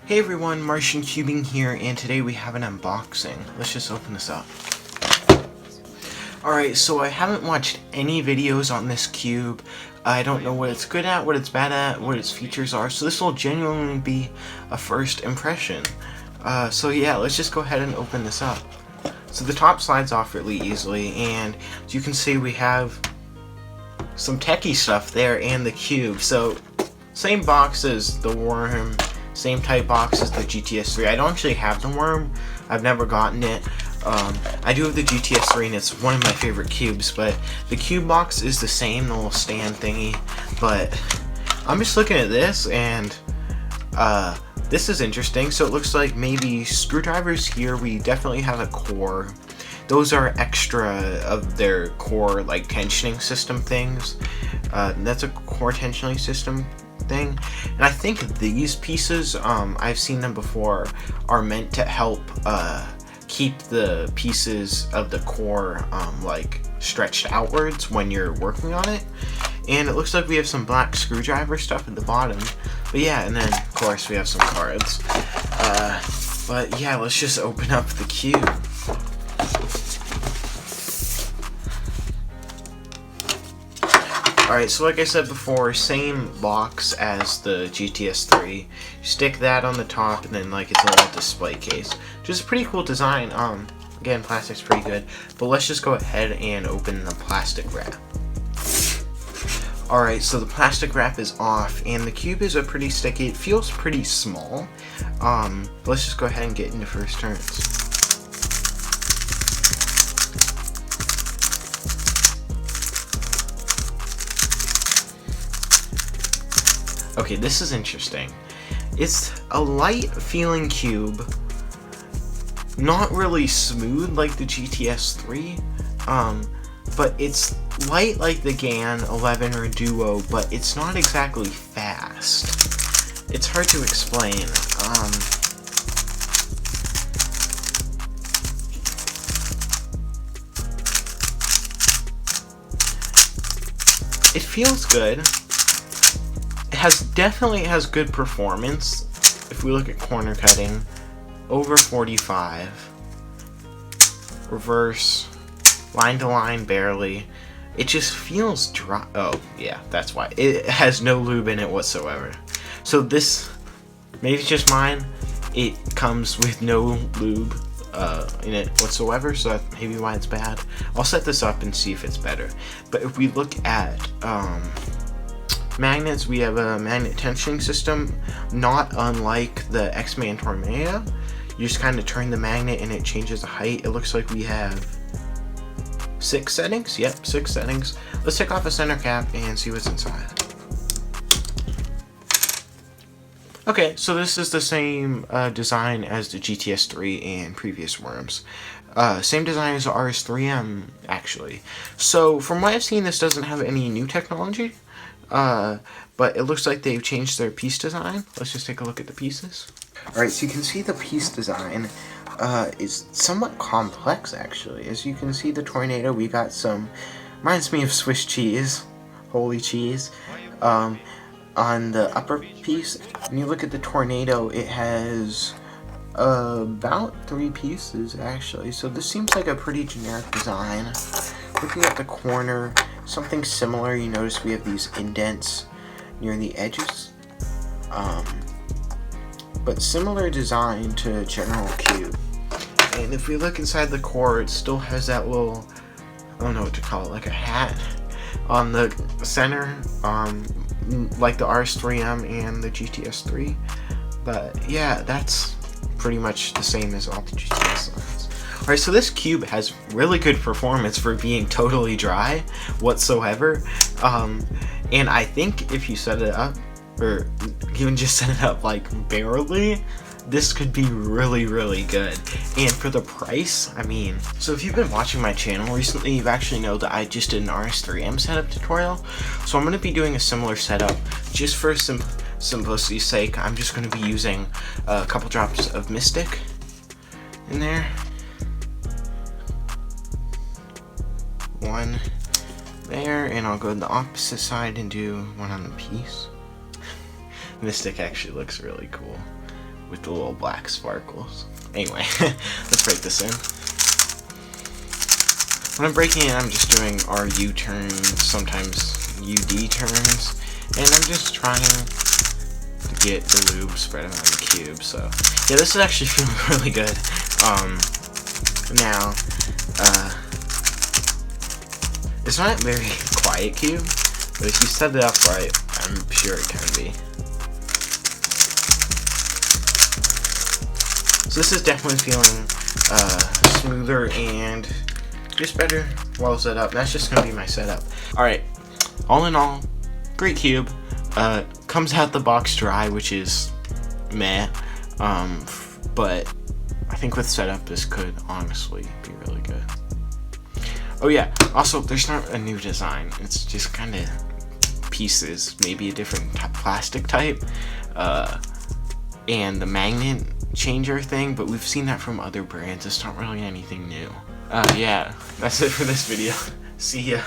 Hey everyone, Martian Cubing here, and today we have an unboxing. Let's just open this up. Alright, so I haven't watched any videos on this cube. I don't know what it's good at, what it's bad at, what its features are, so this will genuinely be a first impression. So yeah, let's just go ahead and open this up. So the top slides off really easily, and as you can see we have some techie stuff there and the cube. So same box as the worm, same type box as the GTS3. I don't actually have the worm, I've never gotten it. I do have the GTS3 and it's one of my favorite cubes, but the cube box is the same, the little stand thingy. But I'm just looking at this and this is interesting. So it looks like maybe screwdrivers here. We definitely have a core. Those are extra of their core like tensioning system things. That's a core tensioning system thing, and I think these pieces, I've seen them before, are meant to help keep the pieces of the core like stretched outwards when you're working on it. And it looks like we have some black screwdriver stuff at the bottom, but yeah, and then of course we have some cards. But yeah, let's just open up the cube. Alright, so like I said before, same box as the GTS3. Stick that on the top, and then like it's a little display case, which is a pretty cool design. Again, plastic's pretty good, but let's just go ahead and open the plastic wrap. Alright, so the plastic wrap is off, and the cube is pretty sticky. It feels pretty small. Let's just go ahead and get into first turns. Okay, this is interesting. It's a light feeling cube, not really smooth like the GTS3, but it's light like the GAN 11 or Duo, but it's not exactly fast. It's hard to explain. It feels good. Definitely has good performance. If we look at corner cutting, over 45. Reverse, line to line barely. It just feels dry. Oh yeah, that's why. It has no lube in it whatsoever. So this, maybe it's just mine, it comes with no lube in it whatsoever, so that may be why it's bad. I'll set this up and see if it's better. But if we look at magnets, we have a magnet tensioning system, not unlike the X-Man Tornado. You just kind of turn the magnet and it changes the height. It looks like we have 6 settings. Yep, 6 settings. Let's take off a center cap and see what's inside. Okay, so this is the same design as the GTS3 and previous worms. Same design as the RS3M, actually. So from what I've seen, this doesn't have any new technology. But it looks like they've changed their piece design. Let's just take a look at the pieces. Alright, so you can see the piece design is somewhat complex, actually. As you can see, the Tornado, we got some, reminds me of Swiss cheese, holy cheese, on the upper piece. When you look at the Tornado, it has about 3 pieces, actually. So this seems like a pretty generic design. Looking at the corner, something similar. You notice we have these indents near the edges, but similar design to General Cube. And if we look inside the core, it still has that little, I don't know what to call it, like a hat on the center, like the RS3M and the GTS3. But yeah, that's pretty much the same as all the GTS lines. Alright, so this cube has really good performance for being totally dry whatsoever. And I think if you set it up, or even just set it up like barely, this could be really, really good. And for the price, I mean, so if you've been watching my channel recently, you've actually know that I just did an RS3M setup tutorial. So I'm going to be doing a similar setup just for simplicity's sake. I'm just going to be using a couple drops of Mystic in there. One there, and I'll go to the opposite side and do one on the piece. Mystic actually looks really cool. with the little black sparkles. Anyway, let's break this in. When I'm breaking it, I'm just doing RU turns, sometimes UD turns, and I'm just trying to get the lube spread around the cube. So yeah, this is actually feeling really good. Now, it's not a very quiet cube, but if you set it up right, I'm sure it can be. So this is definitely feeling smoother and just better well set up. That's just gonna be my setup. Alright, all in all, great cube. Comes out the box dry, which is meh. But I think with setup this could honestly be really good. Oh yeah, also there's not a new design. It's just kind of pieces, maybe a different plastic type, and the magnet changer thing, but we've seen that from other brands. It's not really anything new. Yeah, that's it for this video. See ya.